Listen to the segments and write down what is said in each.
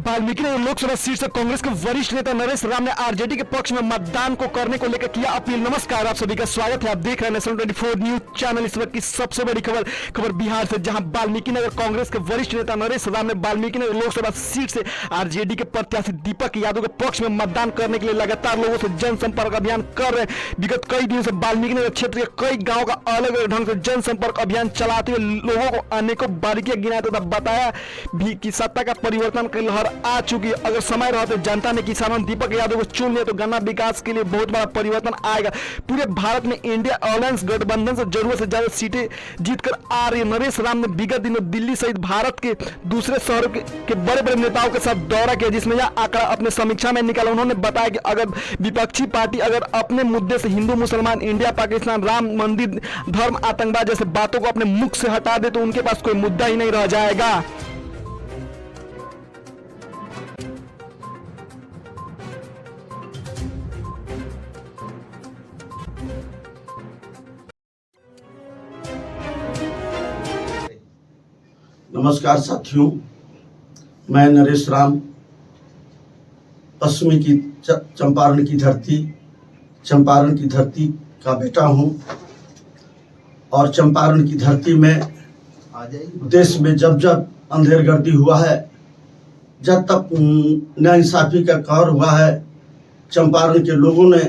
Valmiki Nagar Lok Sabha seat से कांग्रेस के वरिष्ठ नेता नरेश राम ने आरजेडी के पक्ष में मतदान को करने को लेकर किया अपील। नमस्कार, आप सभी का स्वागत है। आप देख रहे हैं नेशनल 24 न्यूज चैनल। इस वक्त की सबसे बड़ी खबर बिहार से, जहां वाल्मीकि नगर कांग्रेस के वरिष्ठ नेता नरेश राम ने वाल्मीकि नगर लोकसभा सीट से आरजेडी के प्रत्याशी दीपक यादव के पक्ष में मतदान करने के लिए लगातार लोगों से जनसंपर्क अभियान कर रहे हैं। विगत कई दिनों से वाल्मीकि नगर क्षेत्र के कई गाँव का अलग अलग ढंग से जनसंपर्क अभियान चलाते हुए लोगों को अनेकों बारीकियां गिनाया तथा बताया भी कि सत्ता का परिवर्तन की लहर आ चुकी है। अगर समय रहते जनता ने किसानों दीपक यादव को चुन लिया तो गन्ना विकास के लिए बहुत बड़ा परिवर्तन आएगा। पूरे भारत में इंडिया अलायंस गठबंधन से जरूरत से ज्यादा सीटें जीतकर आ रही है। नरेश राम ने विगत दिनों दिल्ली सहित भारत के दूसरे शहरों के बड़े बड़े नेताओं के साथ दौरा किया, जिसमें यह आंकड़ा अपने समीक्षा में निकाला। उन्होंने बताया कि अगर विपक्षी पार्टी अगर अपने मुद्दे से हिंदू मुसलमान, इंडिया पाकिस्तान, राम मंदिर, धर्म, आतंकवाद जैसे बातों को अपने मुख से हटा दे तो उनके पास कोई मुद्दा ही नहीं रह जाएगा। नमस्कार साथियों, मैं नरेश राम पश्चिमी की चंपारण की धरती का बेटा हूं और चंपारण की धरती में देश में जब जब अंधेरगर्दी हुआ है, जब तक नाइंसाफी का कहर हुआ है, चंपारण के लोगों ने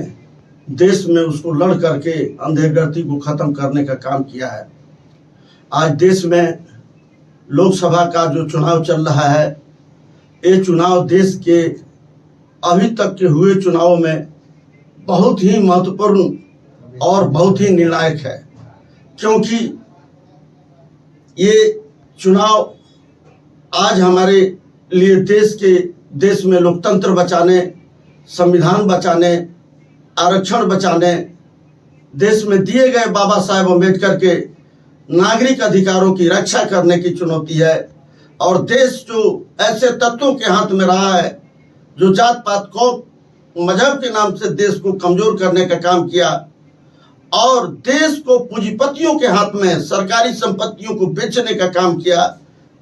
देश में उसको लड़ करके अंधेरगर्दी को खत्म करने का काम किया है। आज देश में लोकसभा का जो चुनाव चल रहा है, ये चुनाव देश के अभी तक के हुए चुनावों में बहुत ही महत्वपूर्ण और बहुत ही निर्णायक है, क्योंकि ये चुनाव आज हमारे लिए देश में लोकतंत्र बचाने, संविधान बचाने, आरक्षण बचाने, देश में दिए गए बाबा साहेब अम्बेडकर के नागरिक अधिकारों की रक्षा करने की चुनौती है। और देश जो ऐसे तत्वों के हाथ में रहा है जो जात पात को मजहब के नाम से देश को कमजोर करने का काम किया और देश को पूंजीपतियों के हाथ में सरकारी संपत्तियों को बेचने का काम किया,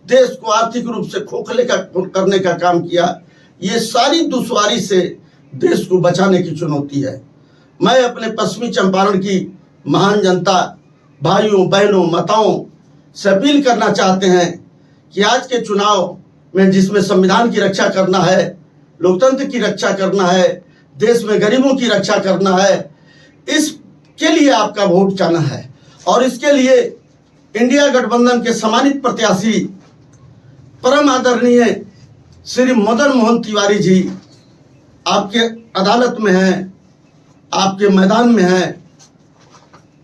देश को आर्थिक रूप से खोखले करने का काम किया, ये सारी दुश्वारी से देश को बचाने की चुनौती है। मैं अपने पश्चिमी चंपारण की महान जनता, भाइयों बहनों, माताओं से अपील करना चाहते हैं कि आज के चुनाव में जिसमें संविधान की रक्षा करना है, लोकतंत्र की रक्षा करना है, देश में गरीबों की रक्षा करना है, इसके लिए आपका वोट जाना है। और इसके लिए इंडिया गठबंधन के सम्मानित प्रत्याशी परम आदरणीय श्री मदन मोहन तिवारी जी आपके अदालत में हैं, आपके मैदान में हैं,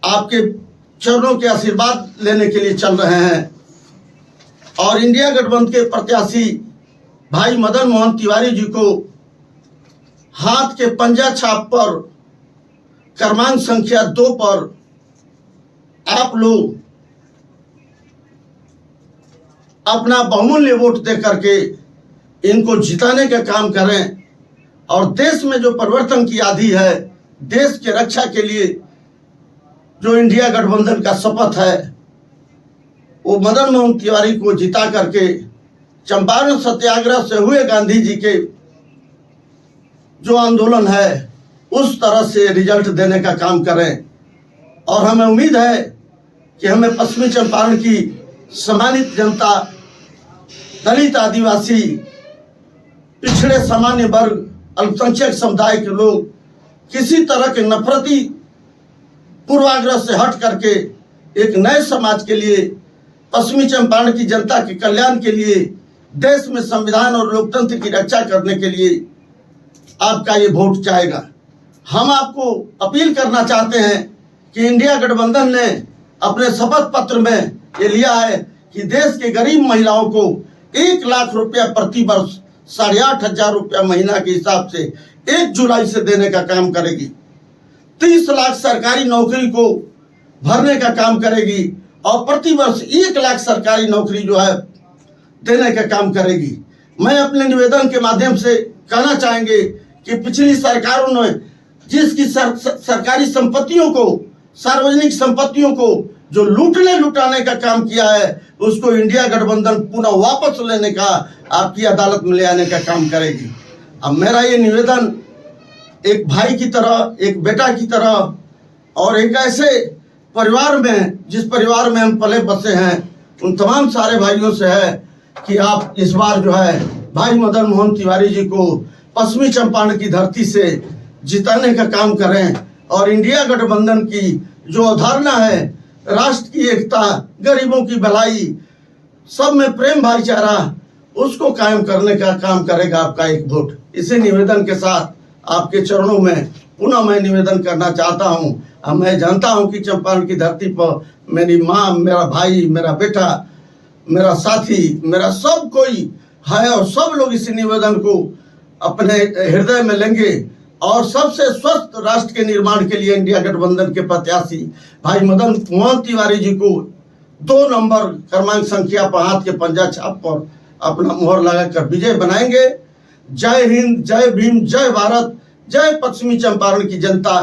आपके चरणों के आशीर्वाद लेने के लिए चल रहे हैं। और इंडिया गठबंधन के प्रत्याशी भाई मदन मोहन तिवारी जी को हाथ के पंजा छाप पर क्रमांक संख्या 2 पर आप लोग अपना बहुमूल्य वोट दे करके इनको जिताने का काम करें। और देश में जो परिवर्तन की आंधी है, देश के रक्षा के लिए जो इंडिया गठबंधन का शपथ है, वो मदन मोहन तिवारी को जिता करके चंपारण सत्याग्रह से हुए गांधी जी के जो आंदोलन है उस तरह से रिजल्ट देने का काम करें। और हमें उम्मीद है कि हमें पश्चिमी चंपारण की सम्मानित जनता, दलित, आदिवासी, पिछड़े सामान्य वर्ग, अल्पसंख्यक समुदाय के लोग किसी तरह के नफरती पूर्वाग्रह से हट करके एक नए समाज के लिए, पश्चिमी चंपारण की जनता के कल्याण के लिए, देश में संविधान और लोकतंत्र की रक्षा करने के लिए आपका ये वोट जाएगा। हम आपको अपील करना चाहते हैं कि इंडिया गठबंधन ने अपने शपथ पत्र में ये लिया है कि देश के गरीब महिलाओं को 1 लाख रुपया प्रति वर्ष 8,500 रुपया महीना के हिसाब से 1 जुलाई से देने का काम करेगी। 30 लाख सरकारी नौकरी को भरने का काम करेगी और प्रति वर्ष 1 लाख सरकारी नौकरी जो है देने का काम करेगी। मैं अपने निवेदन के माध्यम से कहना चाहेंगे कि पिछली सरकारों ने जिसकी सरकारी संपत्तियों को, सार्वजनिक संपत्तियों को जो लूटने लुटाने का काम किया है उसको इंडिया गठबंधन पुनः वापस लेने का, आपकी अदालत में ले आने का काम करेगी। अब मेरा ये निवेदन एक भाई की तरह, एक बेटा की तरह और एक ऐसे परिवार में, जिस परिवार में हम पले बसे हैं, उन तमाम सारे भाइयों से है कि आप इस बार जो है भाई मदन मोहन तिवारी जी को पश्चिमी चंपारण की धरती से जिताने का काम करें और इंडिया गठबंधन की जो अवधारणा है, राष्ट्र की एकता, गरीबों की भलाई, सब में प्रेम भाईचारा, उसको कायम करने का काम करेगा आपका एक वोट। इसी निवेदन के साथ आपके चरणों में पुनः मैं निवेदन करना चाहता हूं। मैं जानता हूं कि चंपारण की धरती पर मेरी माँ, मेरा भाई, मेरा बेटा, मेरा साथी, मेरा सब कोई है और सब लोग इस निवेदन को अपने हृदय में लेंगे और सबसे स्वस्थ राष्ट्र के निर्माण के लिए इंडिया गठबंधन के प्रत्याशी भाई मदन मोहन तिवारी जी को 2 नंबर क्रमांक संख्या पर हाथ के पंजा छाप पर अपना मोहर लगाकर विजय बनाएंगे। जय हिंद, जय भीम, जय भारत, जय पश्चिमी चंपारण की जनता।